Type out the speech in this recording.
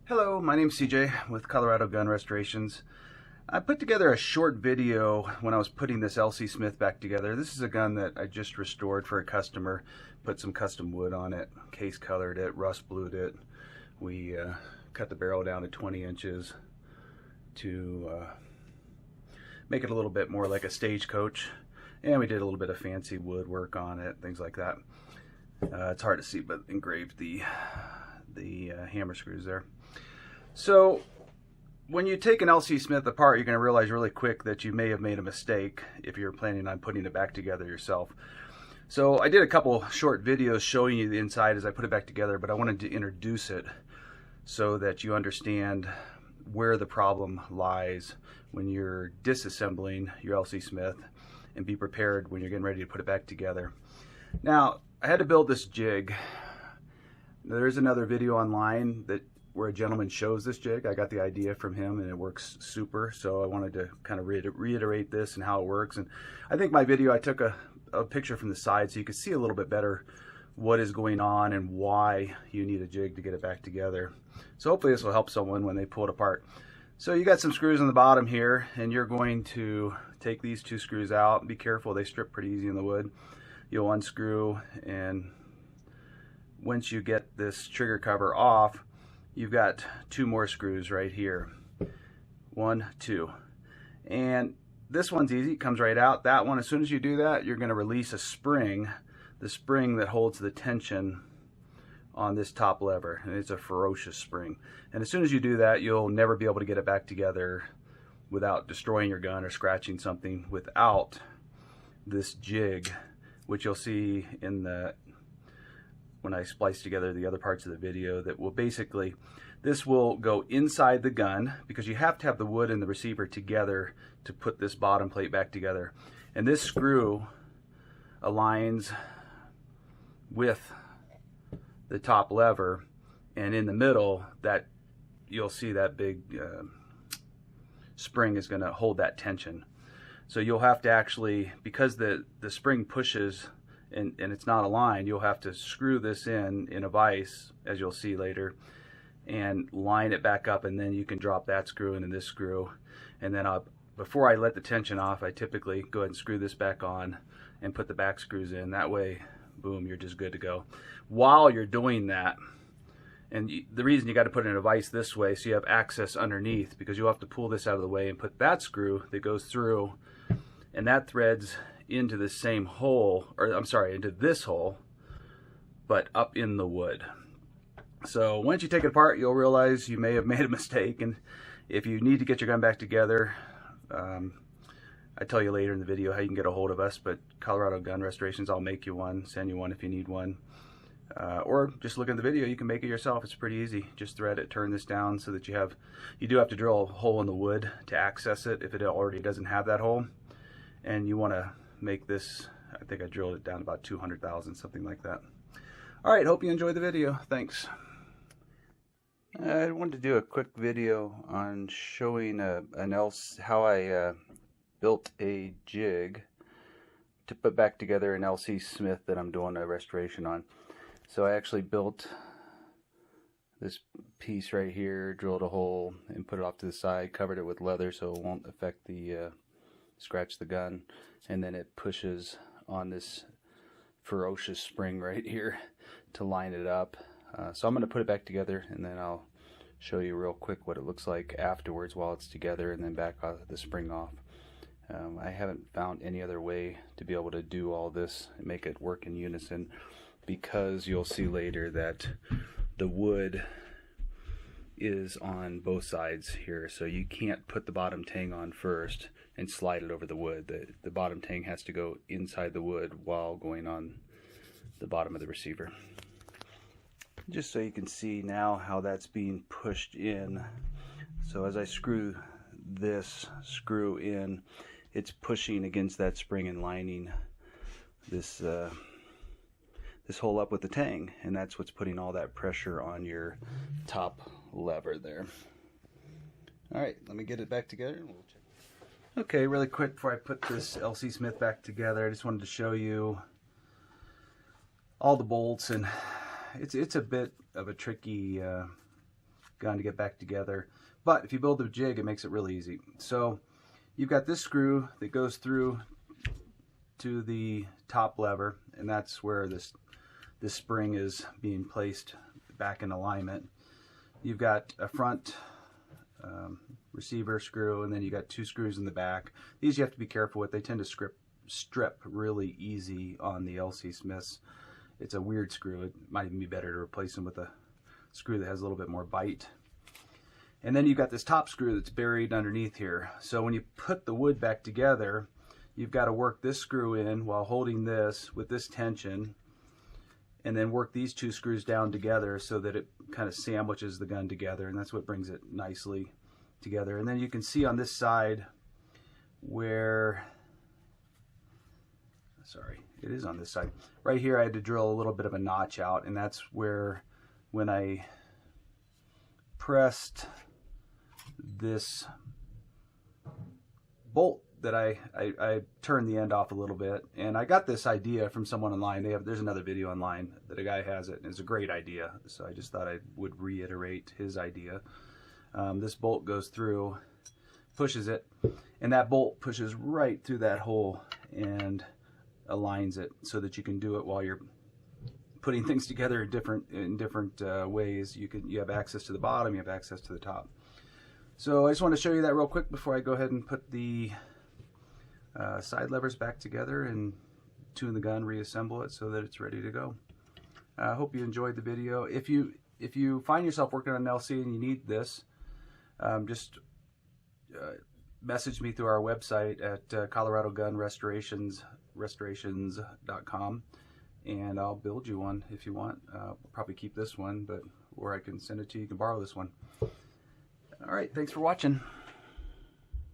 Hello, my name's CJ with Colorado Gun Restorations. I put together a short video when I was putting this LC Smith back together. This is a gun that I just restored for a customer, put some custom wood on it, case colored it, rust blued it. We cut the barrel down to 20 inches to make it a little bit more like a stagecoach, and we did a little bit of fancy woodwork on it, things like that. It's hard to see, but engraved the hammer screws there. So when you take an LC Smith apart, you're going to realize really quick that you may have made a mistake if you're planning on putting it back together yourself. So I did a couple short videos showing you the inside as I put it back together, but I wanted to introduce it so that you understand where the problem lies when you're disassembling your LC Smith, and be prepared when you're getting ready to put it back together. Now, I had to build this jig. There's another video online where a gentleman shows this jig. I got the idea from him and it works super, so I wanted to kind of reiterate this and how it works. And I think my video, I took a picture from the side so you could see a little bit better what is going on and why you need a jig to get it back together. So hopefully this will help someone when they pull it apart. So you got some screws on the bottom here, and you're going to take these two screws out. Be careful, they strip pretty easy in the wood. You'll unscrew, and once you get this trigger cover off, you've got two more screws right here. 1, 2. And this one's easy, it comes right out. That one, as soon as you do that, you're going to release a spring, the spring that holds the tension on this top lever, and it's a ferocious spring. And as soon as you do that, you'll never be able to get it back together without destroying your gun or scratching something without this jig, which you'll see in when I splice together the other parts of the video. That will basically, this will go inside the gun, because you have to have the wood and the receiver together to put this bottom plate back together. And this screw aligns with the top lever, and in the middle, that you'll see that big spring is going to hold that tension. So you'll have to actually, because the spring pushes and it's not aligned, you'll have to screw this in a vise, as you'll see later, and line it back up, and then you can drop that screw into this screw. And then before I let the tension off, I typically go ahead and screw this back on and put the back screws in. That way, boom, you're just good to go. While you're doing that, and the reason you got to put it in a vise this way, so you have access underneath, because you'll have to pull this out of the way and put that screw that goes through, and that threads into the same hole, or I'm sorry, into this hole, but up in the wood. So once you take it apart, you'll realize you may have made a mistake, and if you need to get your gun back together, I tell you later in the video how you can get a hold of us, but Colorado Gun Restorations, I'll make you one, send you one if you need one. Or just look at the video, you can make it yourself. It's pretty easy. Just thread it, turn this down so that you do have to drill a hole in the wood to access it if it already doesn't have that hole. And you want to make this, I think I drilled it down about 200,000, something like that. Alright, hope you enjoyed the video. Thanks. I wanted to do a quick video on showing how I built a jig to put back together an LC Smith that I'm doing a restoration on. So I actually built this piece right here, drilled a hole and put it off to the side, covered it with leather so it won't affect the scratch the gun, and then it pushes on this ferocious spring right here to line it up. So I'm going to put it back together, and then I'll show you real quick what it looks like afterwards while it's together, and then back the spring off. I haven't found any other way to be able to do all this and make it work in unison, because you'll see later that the wood is on both sides here, so you can't put the bottom tang on first and slide it over the wood. The bottom tang has to go inside the wood while going on the bottom of the receiver. Just so you can see now how that's being pushed in. So as I screw this screw in, it's pushing against that spring and lining this hole up with the tang, and that's what's putting all that pressure on your top lever there. Alright, let me get it back together and we'll check. Okay, really quick before I put this LC Smith back together, I just wanted to show you all the bolts, and it's a bit of a tricky gun to get back together. But if you build a jig, it makes it really easy. So you've got this screw that goes through to the top lever, and that's where this spring is being placed back in alignment. You've got a front receiver screw, and then you got 2 screws in the back. These you have to be careful with. They tend to strip really easy on the LC Smiths. It's a weird screw. It might even be better to replace them with a screw that has a little bit more bite. And then you've got this top screw that's buried underneath here. So when you put the wood back together, you've got to work this screw in while holding this with this tension, and then work these 2 screws down together so that it kind of sandwiches the gun together, and that's what brings it nicely together. And then you can see on this side where, sorry, it is on this side. Right here I had to drill a little bit of a notch out, and that's where, when I pressed this bolt, that I turned the end off a little bit, and I got this idea from someone online. There's another video online that a guy has it, and it's a great idea, so I just thought I would reiterate his idea. This bolt goes through, pushes it, and that bolt pushes right through that hole and aligns it so that you can do it while you're putting things together in different ways. You have access to the bottom, you have access to the top. So I just want to show you that real quick before I go ahead and put the side levers back together and tune the gun, reassemble it so that it's ready to go. I hope you enjoyed the video. If you find yourself working on an LC and you need this, just message me through our website at Colorado Gun Restorations.com, and I'll build you one if you want. I'll probably keep this one, or I can send it to you. You can borrow this one. All right, thanks for watching.